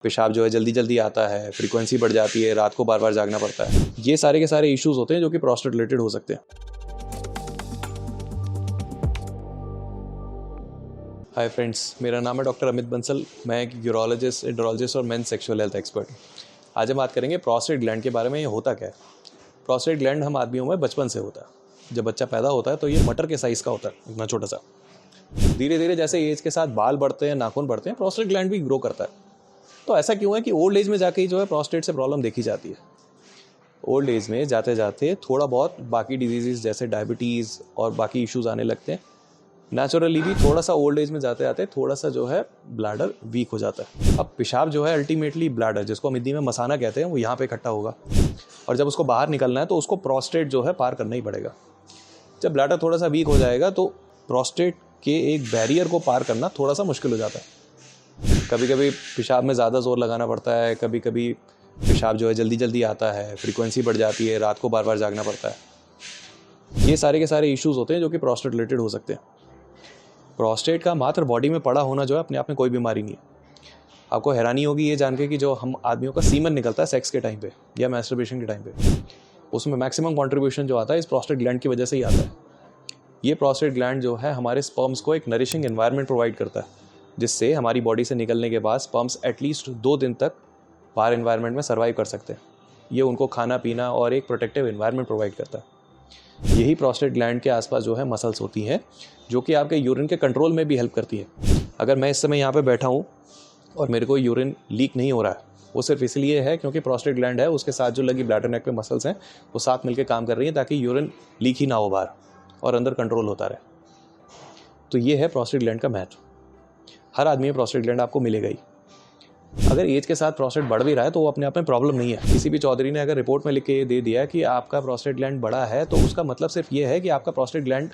पेशाब जो है जल्दी जल्दी आता है, फ्रीक्वेंसी बढ़ जाती है, रात को बार बार जागना पड़ता है। ये सारे के सारे इश्यूज होते हैं जो कि प्रोस्टेट रिलेटेड हो सकते हैं। हाय फ्रेंड्स, मेरा नाम है डॉक्टर अमित बंसल। मैं एक यूरोलॉजिस्ट, एंडोरोलॉजिस्ट और मेन सेक्सुअल हेल्थ एक्सपर्ट। आज हम बात करेंगे प्रोस्टेट ग्लैंड के बारे में। ये होता क्या है? प्रोस्टेट ग्लैंड हम आदमियों में बचपन से होता है। जब बच्चा पैदा होता है तो ये मटर के साइज़ का होता है, इतना छोटा सा। धीरे धीरे जैसे एज के साथ बाल बढ़ते हैं, नाखून बढ़ते हैं, प्रोस्टेट ग्लैंड भी ग्रो करता है। तो ऐसा क्यों है कि ओल्ड एज में जाके ही जो है प्रोस्टेट से प्रॉब्लम देखी जाती है। ओल्ड एज में जाते जाते थोड़ा बहुत बाकी डिजीज़ जैसे डायबिटीज़ और बाकी इश्यूज आने लगते हैं। नेचुरली भी थोड़ा सा ओल्ड एज में जाते जाते थोड़ा सा जो है ब्लैडर वीक हो जाता है। अब पेशाब जो है अल्टीमेटली ब्लैडर, जिसको हम हिंदी में मसाना कहते हैं, वो यहाँ पे इकट्ठा होगा और जब उसको बाहर निकलना है तो उसको प्रोस्टेट जो है पार करना ही पड़ेगा। जब ब्लैडर थोड़ा सा वीक हो जाएगा तो प्रोस्टेट के एक बैरियर को पार करना थोड़ा सा मुश्किल हो जाता है। कभी कभी पेशाब में ज़्यादा जोर लगाना पड़ता है, कभी कभी पेशाब जो है जल्दी जल्दी आता है, फ्रीक्वेंसी बढ़ जाती है, रात को बार बार जागना पड़ता है। ये सारे के सारे इश्यूज होते हैं जो कि प्रोस्टेट रिलेटेड हो सकते हैं। प्रोस्टेट का मात्र बॉडी में पड़ा होना जो है अपने आप में कोई बीमारी नहीं है। आपको हैरानी होगी ये जान के कि जो हम आदमियों का सीमन निकलता है सेक्स के टाइम पे या मैस्टरबेशन के टाइम पे, उसमें मैक्सिमम कंट्रीब्यूशन जो आता है इस प्रोस्टेट ग्लैंड की वजह से ही आता है। ये प्रोस्टेट ग्लैंड जो है हमारे स्पर्म्स को एक नरिशिंग एनवायरनमेंट प्रोवाइड करता है, जिससे हमारी बॉडी से निकलने के बाद स्पर्म्स एटलीस्ट 2 दिन तक बाहर एनवायरनमेंट में सर्वाइव कर सकते हैं। ये उनको खाना पीना और एक प्रोटेक्टिव एनवायरनमेंट प्रोवाइड करता है। यही प्रोस्टेट ग्लैंड के आसपास जो है मसल्स होती हैं जो कि आपके यूरिन के कंट्रोल में भी हेल्प करती है। अगर मैं इस समय यहाँ पे बैठा हूँ और मेरे को यूरिन लीक नहीं हो रहा है, वो सिर्फ इसलिए है क्योंकि प्रोस्टेट ग्लैंड है, उसके साथ जो लगी ब्लैडर नेक पे मसल्स हैं वो साथ मिलकर काम कर रही हैं ताकि यूरिन लीक ही ना हो बाहर और अंदर कंट्रोल होता रहे। तो ये है प्रोस्टेट ग्लैंड का महत्व। हर आदमी में प्रोस्टेट ग्लैंड आपको मिलेगा ही। अगर एज के साथ प्रोस्टेट बढ़ भी रहा है तो वो अपने आप में प्रॉब्लम नहीं है। किसी भी चौधरी ने अगर रिपोर्ट में लिख के दे दिया कि आपका प्रोस्टेट ग्लैंड बड़ा है तो उसका मतलब सिर्फ ये है कि आपका प्रोस्टेट ग्लैंड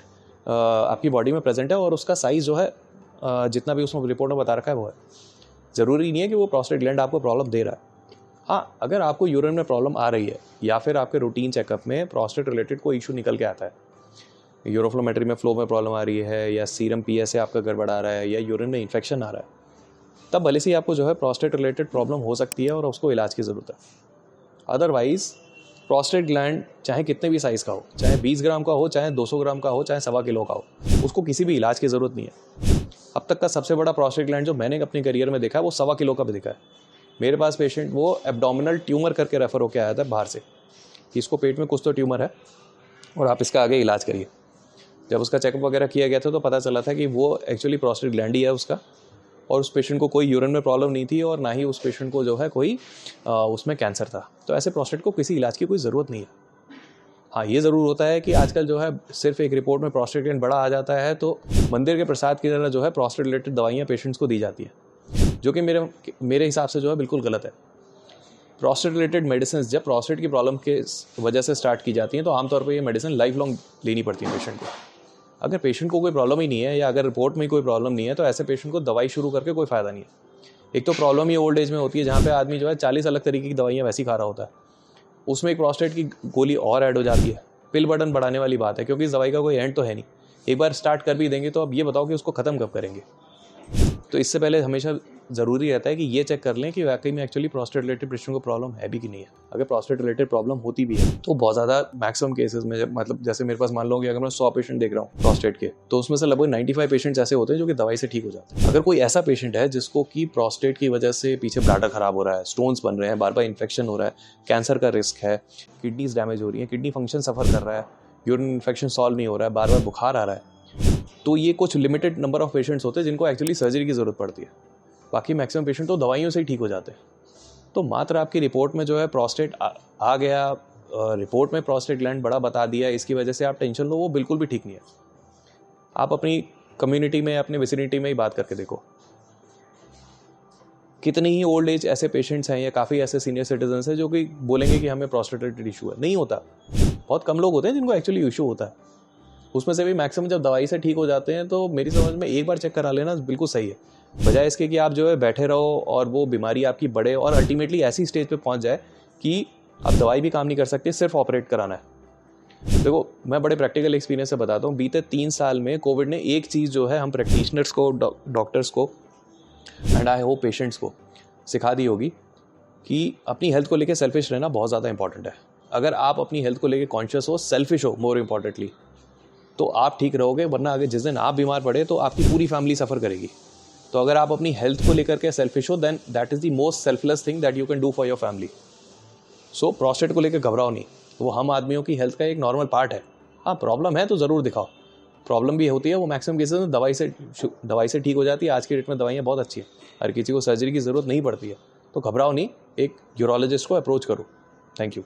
आपकी बॉडी में प्रेजेंट है और उसका साइज़ जो है जितना भी उसमें रिपोर्ट में बता रखा है वो है। ज़रूरी नहीं है कि वो प्रोस्टेट ग्लैंड आपको प्रॉब्लम दे रहा है। हाँ, अगर आपको यूरिन में प्रॉब्लम आ रही है या फिर आपके रूटीन चेकअप में प्रोस्टेट रिलेटेड कोई इशू निकल के आता है, यूरोफ्लोमेट्री में फ्लो में प्रॉब्लम आ रही है या सीरम पीएसए आपका गड़बड़ आ रहा है या यूरिन में इन्फेक्शन आ रहा है, तब भले से आपको जो है प्रोस्टेट रिलेटेड प्रॉब्लम हो सकती है और उसको इलाज की ज़रूरत है। अदरवाइज़ प्रोस्टेट ग्लैंड चाहे कितने भी साइज़ का हो, चाहे 20 ग्राम का हो, चाहे 200 ग्राम का हो, चाहे 1.25 किलो का हो, उसको किसी भी इलाज की ज़रूरत नहीं है। अब तक का सबसे बड़ा प्रोस्टेट ग्लैंड जो मैंने अपने करियर में देखा है वो 1.25 किलो का भी दिखा है। मेरे पास पेशेंट वो एब्डोमिनल ट्यूमर करके रेफ़र होकर आया था बाहर से कि इसको पेट में कुछ तो ट्यूमर है और आप इसका आगे इलाज करिए। जब उसका चेकअप वगैरह किया गया था तो पता चला था कि वो एक्चुअली प्रोस्टेट ग्लैंड ही है उसका, और उस पेशेंट को कोई यूरिन में प्रॉब्लम नहीं थी और ना ही उस पेशेंट को जो है कोई उसमें कैंसर था। तो ऐसे प्रोस्टेट को किसी इलाज की कोई ज़रूरत नहीं है। हाँ, ये ज़रूर होता है कि आजकल जो है सिर्फ एक रिपोर्ट में प्रोस्टेट ग्लैंड बड़ा आ जाता है तो मंदिर के प्रसाद की तरह जो है प्रोस्टेट रिलेटेड दवाइयाँ पेशेंट्स को दी जाती है, जो कि मेरे हिसाब से जो है बिल्कुल गलत है। प्रोस्टेट रिलेटेड मेडिसिन जब प्रोस्टेट की प्रॉब्लम के वजह से स्टार्ट की जाती हैं तो आमतौर पर ये मेडिसिन लाइफ लॉन्ग लेनी पड़ती है पेशेंट को। अगर पेशेंट को कोई प्रॉब्लम ही नहीं है या अगर रिपोर्ट में कोई प्रॉब्लम नहीं है तो ऐसे पेशेंट को दवाई शुरू करके कोई फ़ायदा नहीं है। एक तो प्रॉब्लम ये ओल्ड एज में होती है जहाँ पे आदमी जो है 40 अलग तरीके की दवाइयाँ वैसी खा रहा होता है, उसमें एक प्रोस्टेट की गोली और ऐड हो जाती है। पिल बर्डन बढ़ाने वाली बात है क्योंकि इस दवाई का कोई एंड तो है नहीं। एक बार स्टार्ट कर भी देंगे तो अब ये बताओ कि उसको ख़त्म कब करेंगे। तो इससे पहले हमेशा ज़रूरी रहता है कि ये चेक कर लें कि वाकई में एक्चुअली प्रोस्टेट रिलेटेड पेशेंट को प्रॉब्लम है भी कि नहीं है। अगर प्रोस्टेट रिलेटेड प्रॉब्लम होती भी है तो बहुत ज़्यादा मैक्सिमम केसेस में, मतलब जैसे मेरे पास मान लो कि अगर मैं 100 पेशेंट देख रहा हूँ प्रोस्टेट के, तो उसमें से लगभग 95 पेशेंट्स ऐसे होते हैं जो कि दवाई से ठीक हो जाते हैं। अगर कोई ऐसा पेशेंट है जिसको कि प्रोस्टेट की वजह से पीछे ब्लैडर खराब हो रहा है, स्टोन्स बन रहे हैं, बार बार इन्फेक्शन हो रहा है, कैंसर का रिस्क है, किडनीज डैमेज हो रही है, किडनी फंक्शन सफ़र कर रहा है, यूरिन इन्फेक्शन सॉल्व नहीं हो रहा है, बार बार बुखार आ रहा है, तो ये कुछ लिमिटेड नंबर ऑफ पेशेंट्स होते हैं जिनको एक्चुअली सर्जरी की ज़रूरत पड़ती है। बाकी मैक्सिमम पेशेंट तो दवाइयों से ही ठीक हो जाते हैं। तो मात्र आपकी रिपोर्ट में जो है प्रोस्टेट आ गया, रिपोर्ट में प्रोस्टेट ग्लैंड बड़ा बता दिया, इसकी वजह से आप टेंशन लो, वो बिल्कुल भी ठीक नहीं है। आप अपनी कम्युनिटी में, अपनी विसिनिटी में ही बात करके देखो, कितनी ही ओल्ड एज ऐसे पेशेंट्स हैं या काफ़ी ऐसे सीनियर सिटीजन्स हैं जो कि बोलेंगे कि हमें प्रोस्टेट रिलेटेड इशू है। नहीं होता। बहुत कम लोग होते हैं जिनको एक्चुअली इशू होता है। उसमें से भी मैक्सिमम जब दवाई से ठीक हो जाते हैं तो मेरी समझ में एक बार चेक करा लेना बिल्कुल सही है, बजाय इसके कि आप जो है बैठे रहो और वो बीमारी आपकी बढ़े और अल्टीमेटली ऐसी स्टेज पे पहुंच जाए कि अब दवाई भी काम नहीं कर सकते, सिर्फ ऑपरेट कराना है। देखो, मैं बड़े प्रैक्टिकल एक्सपीरियंस से बताता हूँ। बीते 3 साल में कोविड ने एक चीज़ जो है हम प्रैक्टिशनर्स को, डॉक्टर्स को एंड आई होप पेशेंट्स को सिखा दी होगी कि अपनी हेल्थ को लेकर सेल्फिश रहना बहुत ज़्यादा इंपॉर्टेंट है। अगर आप अपनी हेल्थ को लेकर कॉन्शियस हो, सेल्फिश हो मोर इम्पॉर्टेंटली, तो आप ठीक रहोगे, वरना आगे जिस दिन आप बीमार पड़े तो आपकी पूरी फैमिली सफ़र करेगी। तो अगर आप अपनी हेल्थ को लेकर के सेल्फिश हो, then that is the most selfless thing that you can do for your family. So prostate को लेकर घबराओ नहीं, वो हम आदमियों की हेल्थ का एक नॉर्मल पार्ट है। हाँ, प्रॉब्लम है तो ज़रूर दिखाओ। प्रॉब्लम भी होती है, वो मैक्सिमम केसेस में दवाई से ठीक हो जाती है। आज के डेट में दवाइयाँ बहुत अच्छी है, हर किसी को सर्जरी की ज़रूरत नहीं पड़ती है। तो घबराओ नहीं, एक यूरोलॉजिस्ट को अप्रोच करो। Thank you.